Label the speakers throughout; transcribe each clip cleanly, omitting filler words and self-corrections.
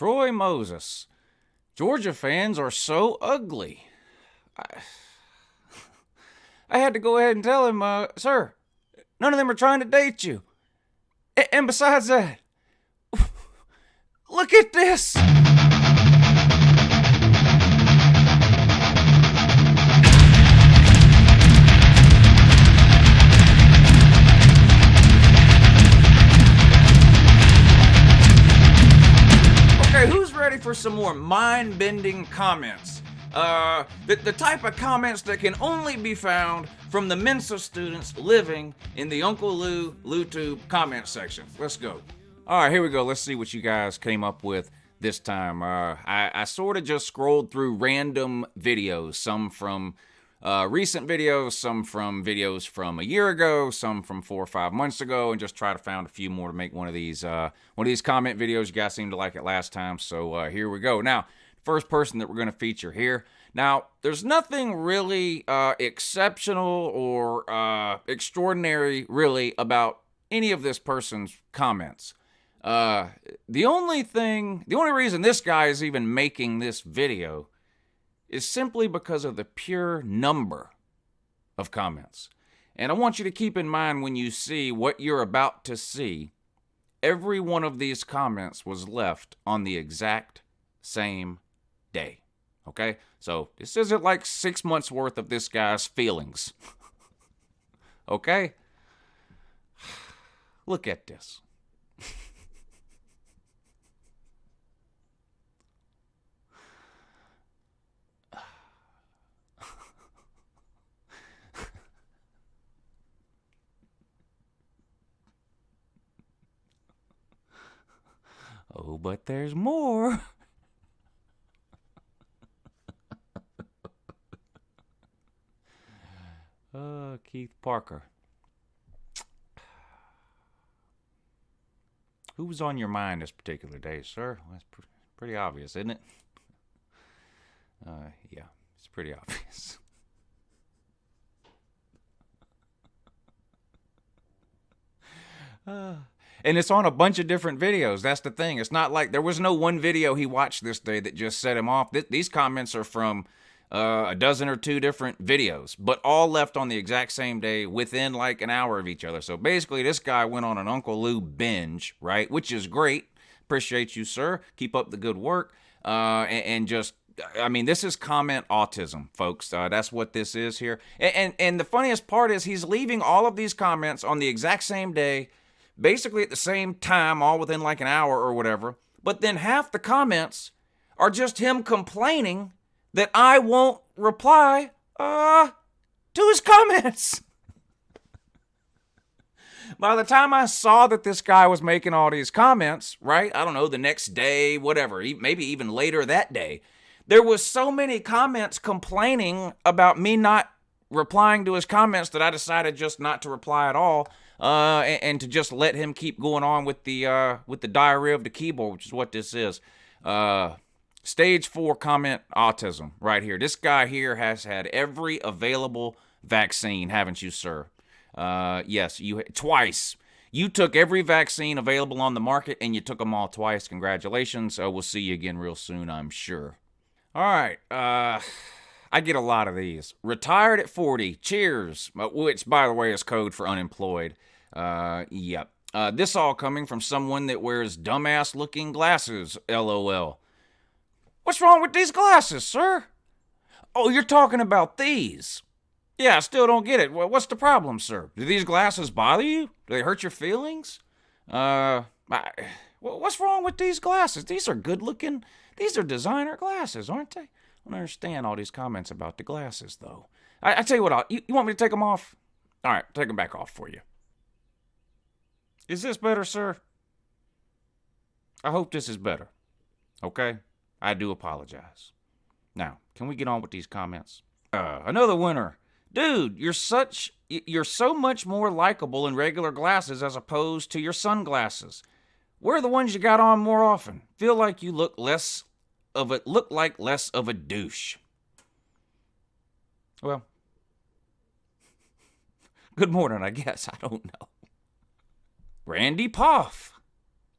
Speaker 1: Troy Moses. Georgia fans are so ugly. I had to go ahead and tell him, sir, none of them are trying to date you. And besides that, look at this. Okay, who's ready for some more mind-bending comments? The type of comments that can only be found from the Mensa students living in the UNCLELOU YouTube comment section. Let's go. All right, here we go. Let's see what you guys came up with this time. I sort of just scrolled through random videos, some from recent videos, some from videos from a year ago, some from 4 or 5 months ago, and just try to find a few more to make one of these comment videos. You guys seemed to like it last time, so here we go. Now, first person that we're going to feature here. Now, there's nothing really exceptional or extraordinary, really, about any of this person's comments. The only reason this guy is even making this video is simply because of the pure number of comments. And I want you to keep in mind when you see what you're about to see, every one of these comments was left on the exact same day. Okay? So this isn't like 6 months worth of this guy's feelings. Okay? Look at this. Oh, but there's more. Keith Parker. Who was on your mind this particular day, sir? Well, that's pretty obvious, isn't it? Yeah, it's pretty obvious. And it's on a bunch of different videos. That's the thing. It's not like there was no one video he watched this day that just set him off. These comments are from a dozen or two different videos, but all left on the exact same day within like an hour of each other. So basically, this guy went on an UNCLELOU binge, right? Which is great. Appreciate you, sir. Keep up the good work. And just, I mean, this is comment autism, folks. That's what this is here. And the funniest part is he's leaving all of these comments on the exact same day, basically at the same time, all within like an hour or whatever. But then half the comments are just him complaining that I won't reply to his comments. By the time I saw that this guy was making all these comments, right? I don't know, the next day, whatever, maybe even later that day, there was so many comments complaining about me not replying to his comments that I decided just not to reply at all, and to just let him keep going on with the diarrhea of the keyboard, which is what this is. Stage 4 comment autism right here. This guy here has had every available vaccine, haven't you, sir? Yes, twice. You took every vaccine available on the market, and you took them all twice. Congratulations. We'll see you again real soon, I'm sure. All right. I get a lot of these. Retired at 40. Cheers. Which, by the way, is code for unemployed. Yep. This all coming from someone that wears dumbass-looking glasses. LOL. What's wrong with these glasses, sir? Oh, you're talking about these. Yeah, I still don't get it. What's the problem, sir? Do these glasses bother you? Do they hurt your feelings? What's wrong with these glasses? These are good-looking. These are designer glasses, aren't they? I don't understand all these comments about the glasses, though. I tell you what, you want me to take them off? All right, take them back off for you. Is this better, sir? I hope this is better. Okay? I do apologize. Now, can we get on with these comments? Another winner. Dude, you're so much more likable in regular glasses as opposed to your sunglasses. Where are the ones you got on more often? Feel like you look less of a douche. Well, good morning, I guess. I don't know. Randy Poff.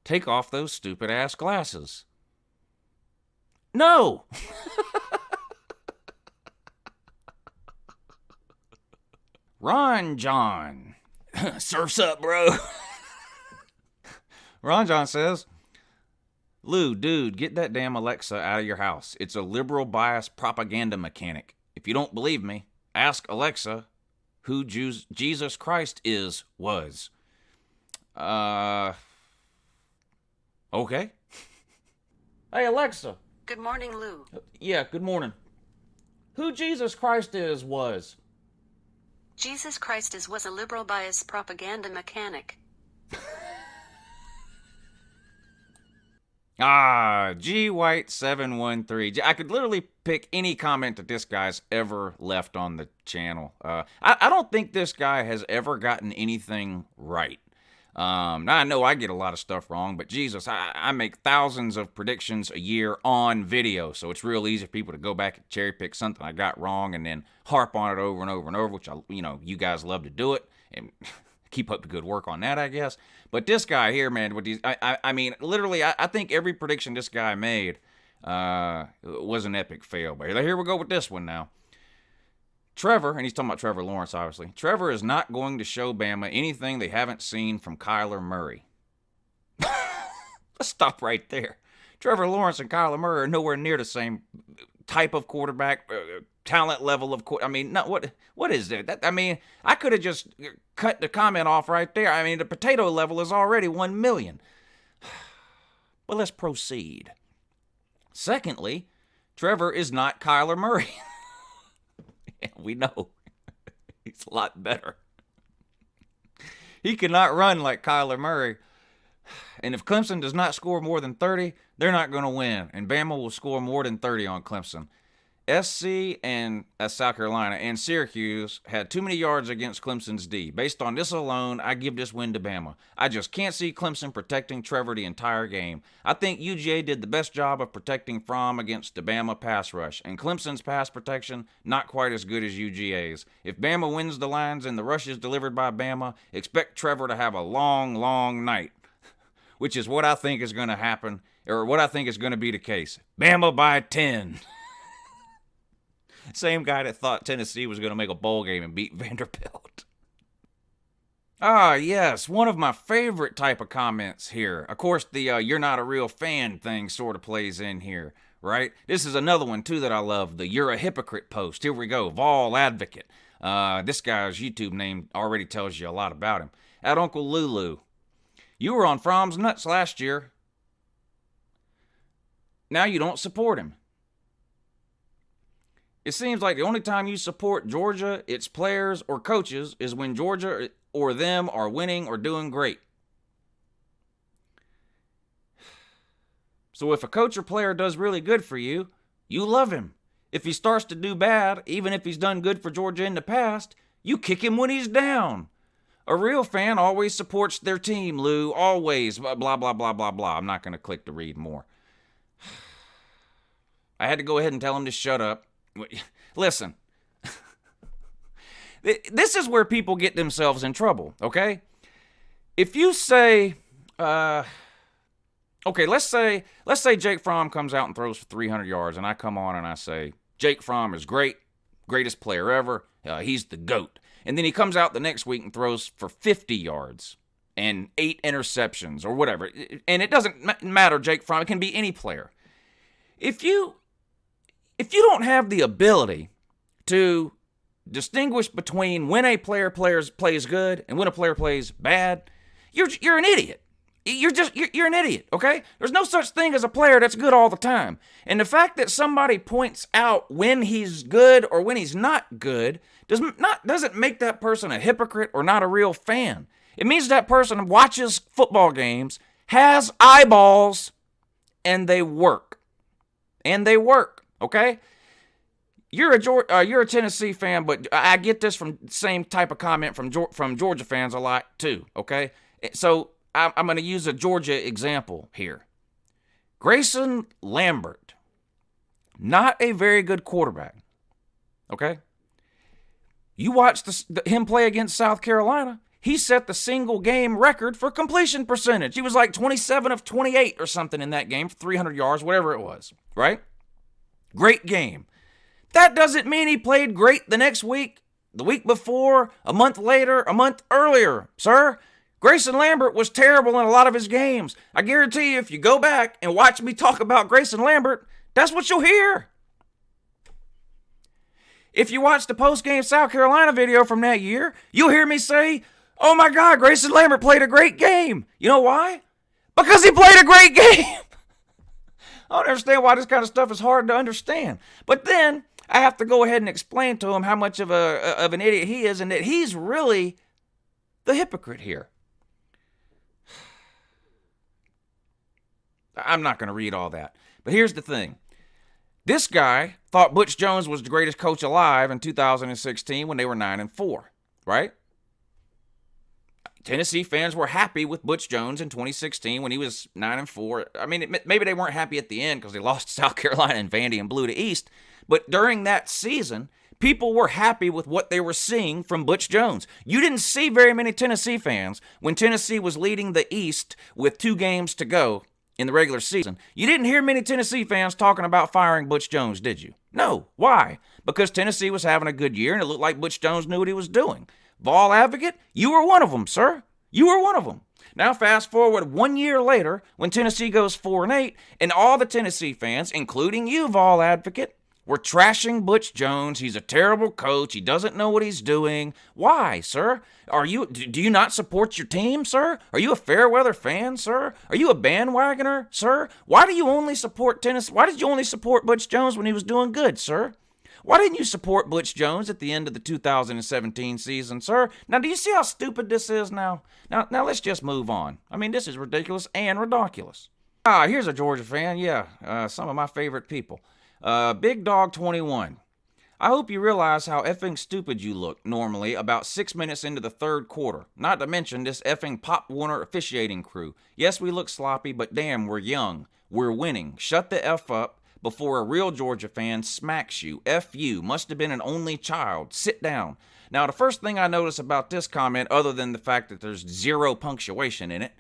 Speaker 1: Take off those stupid ass glasses. No. Ron John. Surf's up, bro. Ron John says, Lou, dude, get that damn Alexa out of your house. It's a liberal bias propaganda mechanic. If you don't believe me, ask Alexa who Jesus Christ was. Okay. Hey, Alexa.
Speaker 2: Good morning, Lou.
Speaker 1: Yeah, good morning. Who Jesus Christ was?
Speaker 2: Jesus Christ was a liberal bias propaganda mechanic.
Speaker 1: G White 713. I could literally pick any comment that this guy's ever left on the channel. I don't think this guy has ever gotten anything right. Now I know I get a lot of stuff wrong, but Jesus, I make thousands of predictions a year on video, so it's real easy for people to go back and cherry pick something I got wrong and then harp on it over and over and over, which you guys love to do it and keep up the good work on that, I guess. But this guy here, man, with these, I mean, literally, I think every prediction this guy made was an epic fail. But here we go with this one now. Trevor, and he's talking about Trevor Lawrence, obviously. Trevor is not going to show Bama anything they haven't seen from Kyler Murray. Let's stop right there. Trevor Lawrence and Kyler Murray are nowhere near the same type of quarterback, talent level of quarterback. I mean, what is it? I mean, I could have just cut the comment off right there. I mean, the potato level is already 1 million. But let's proceed. Secondly, Trevor is not Kyler Murray. We know. He's a lot better. He cannot run like Kyler Murray. And if Clemson does not score more than 30, they're not going to win. And Bama will score more than 30 on Clemson. SC and South Carolina and Syracuse had too many yards against Clemson's D. Based on this alone, I give this win to Bama. I just can't see Clemson protecting Trevor the entire game. I think UGA did the best job of protecting Fromm against the Bama pass rush, and Clemson's pass protection not quite as good as UGA's. If Bama wins the lines and the rush is delivered by Bama, expect Trevor to have a long, long night, which is what I think is going to happen, or what I think is going to be the case. Bama by 10. Same guy that thought Tennessee was going to make a bowl game and beat Vanderbilt. Yes, one of my favorite type of comments here. Of course, the you're not a real fan thing sort of plays in here, right? This is another one, too, that I love, the you're a hypocrite post. Here we go, Vol Advocate. This guy's YouTube name already tells you a lot about him. At Uncle Lulu. You were on Fromm's nuts last year. Now you don't support him. It seems like the only time you support Georgia, its players, or coaches is when Georgia or them are winning or doing great. So if a coach or player does really good for you, you love him. If he starts to do bad, even if he's done good for Georgia in the past, you kick him when he's down. A real fan always supports their team, Lou. Always. Blah, blah, blah, blah, blah. I'm not going to click to read more. I had to go ahead and tell him to shut up. Listen, this is where people get themselves in trouble, okay? If you say, let's say Jake Fromm comes out and throws for 300 yards, and I come on and I say, Jake Fromm is great, greatest player ever, he's the GOAT. And then he comes out the next week and throws for 50 yards and 8 interceptions or whatever. And it doesn't matter, Jake Fromm, it can be any player. If you don't have the ability to distinguish between when a player plays good and when a player plays bad, you're an idiot. You're an idiot, okay? There's no such thing as a player that's good all the time. And the fact that somebody points out when he's good or when he's not good doesn't make that person a hypocrite or not a real fan. It means that person watches football games, has eyeballs, and they work. Okay? You're a Tennessee fan, but I get this from the same type of comment from Georgia fans a lot too, okay? So I'm going to use a Georgia example here. Grayson Lambert, not a very good quarterback, okay? You watch him play against South Carolina. He set the single game record for completion percentage. He was like 27 of 28 or something in that game for 300 yards, whatever it was, right? Great game. That doesn't mean he played great the next week, the week before, a month later, a month earlier, sir. Grayson Lambert was terrible in a lot of his games. I guarantee you, if you go back and watch me talk about Grayson Lambert, that's what you'll hear. If you watch the post-game South Carolina video from that year, you'll hear me say, oh my God, Grayson Lambert played a great game. You know why? Because he played a great game. I don't understand why this kind of stuff is hard to understand. But then I have to go ahead and explain to him how much of an idiot he is and that he's really the hypocrite here. I'm not going to read all that. But here's the thing. This guy thought Butch Jones was the greatest coach alive in 2016 when they were 9-4, right? Tennessee fans were happy with Butch Jones in 2016 when he was 9-4. I mean, maybe they weren't happy at the end because they lost to South Carolina and Vandy and blew to East. But during that season, people were happy with what they were seeing from Butch Jones. You didn't see very many Tennessee fans when Tennessee was leading the East with 2 games to go in the regular season. You didn't hear many Tennessee fans talking about firing Butch Jones, did you? No. Why? Because Tennessee was having a good year and it looked like Butch Jones knew what he was doing. Vol advocate, you were one of them, sir. You were one of them. Now fast forward 1 year later when Tennessee goes 4-8 and all the Tennessee fans, including you, Vol advocate, were trashing Butch Jones. He's a terrible coach. He doesn't know what he's doing. Why, sir? Do you not support your team, sir? Are you a Fairweather fan, sir? Are you a bandwagoner, sir? Why do you only support Tennessee? Why did you only support Butch Jones when he was doing good, sir? Why didn't you support Butch Jones at the end of the 2017 season, sir? Now, do you see how stupid this is now? Now let's just move on. I mean, this is ridiculous and ridiculous. Here's a Georgia fan. Yeah, some of my favorite people. Big Dog 21. I hope you realize how effing stupid you look normally about 6 minutes into the third quarter. Not to mention this effing Pop Warner officiating crew. Yes, we look sloppy, but damn, we're young. We're winning. Shut the F up before a real Georgia fan smacks you. F you. Must have been an only child. Sit down. Now, the first thing I notice about this comment, other than the fact that there's 0 punctuation in it,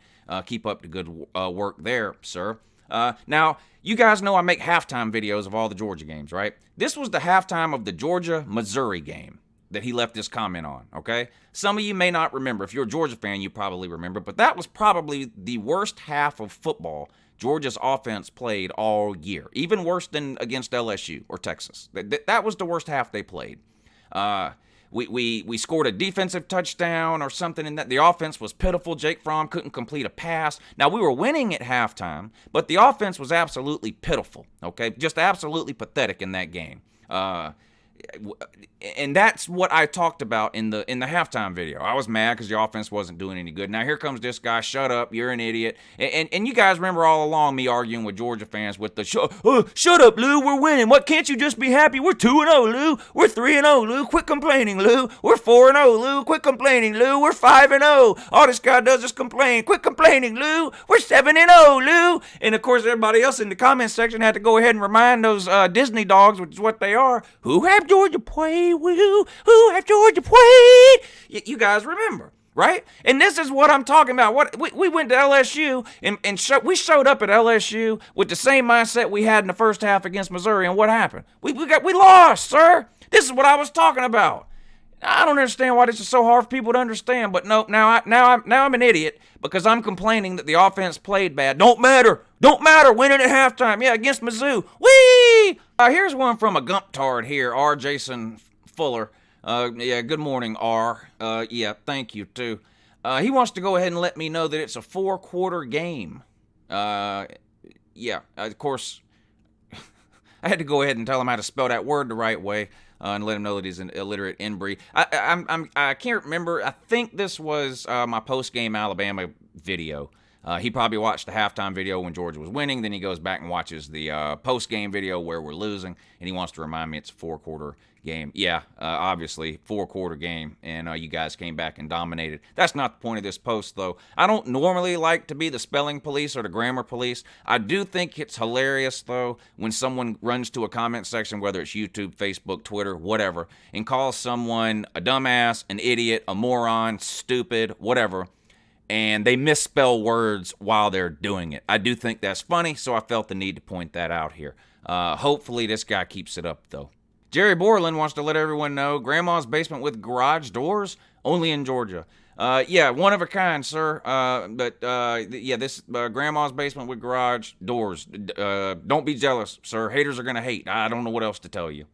Speaker 1: keep up the good work there, sir. Now, you guys know I make halftime videos of all the Georgia games, right? This was the halftime of the Georgia-Missouri game that he left this comment on, okay? Some of you may not remember. If you're a Georgia fan, you probably remember. But that was probably the worst half of football Georgia's offense played all year. Even worse than against LSU or Texas. That was the worst half they played. We scored a defensive touchdown or something in that. The offense was pitiful. Jake Fromm couldn't complete a pass. Now, we were winning at halftime, but the offense was absolutely pitiful, okay? Just absolutely pathetic in that game. And that's what I talked about in the halftime video. I was mad because the offense wasn't doing any good. Now here comes this guy. Shut up, you're an idiot. And you guys remember all along me arguing with Georgia fans with the shut up, Lou. We're winning. What, can't you just be happy? We're 2-0, Lou. We're 3-0, Lou. Quit complaining, Lou. We're 4-0, Lou. Quit complaining, Lou. We're 5-0. All this guy does is complain. Quit complaining, Lou. We're 7-0, Lou. And of course, everybody else in the comment section had to go ahead and remind those Disney dogs, which is what they are, who have Georgia played, who have Georgia played. You guys remember, right? And this is what I'm talking about. What we went to LSU and we showed up at LSU with the same mindset we had in the first half against Missouri, and what happened? We lost, sir. This is what I was talking about. I don't understand why this is so hard for people to understand, but no, now I'm an idiot because I'm complaining that the offense played bad. Don't matter, winning at halftime, yeah, against Mizzou. Whee! Here's one from a Guntard here, R. Jason Fuller. Yeah, good morning, R. Yeah, thank you, too. He wants to go ahead and let me know that it's a 4-quarter game. Yeah, of course, I had to go ahead and tell him how to spell that word the right way. And let him know that he's an illiterate inbreed. I can't remember. I think this was my post-game Alabama video. He probably watched the halftime video when Georgia was winning. Then he goes back and watches the post-game video where we're losing. And he wants to remind me it's a 4-quarter game. Yeah, obviously, 4-quarter game. And you guys came back and dominated. That's not the point of this post, though. I don't normally like to be the spelling police or the grammar police. I do think it's hilarious, though, when someone runs to a comment section, whether it's YouTube, Facebook, Twitter, whatever, and calls someone a dumbass, an idiot, a moron, stupid, whatever. and they misspell words while they're doing it. I do think that's funny, so I felt the need to point that out here. Hopefully this guy keeps it up, though. Jerry Borland wants to let everyone know, grandma's basement with garage doors, only in Georgia. Yeah, one of a kind, sir. This grandma's basement with garage doors. Don't be jealous, sir. Haters are going to hate. I don't know what else to tell you.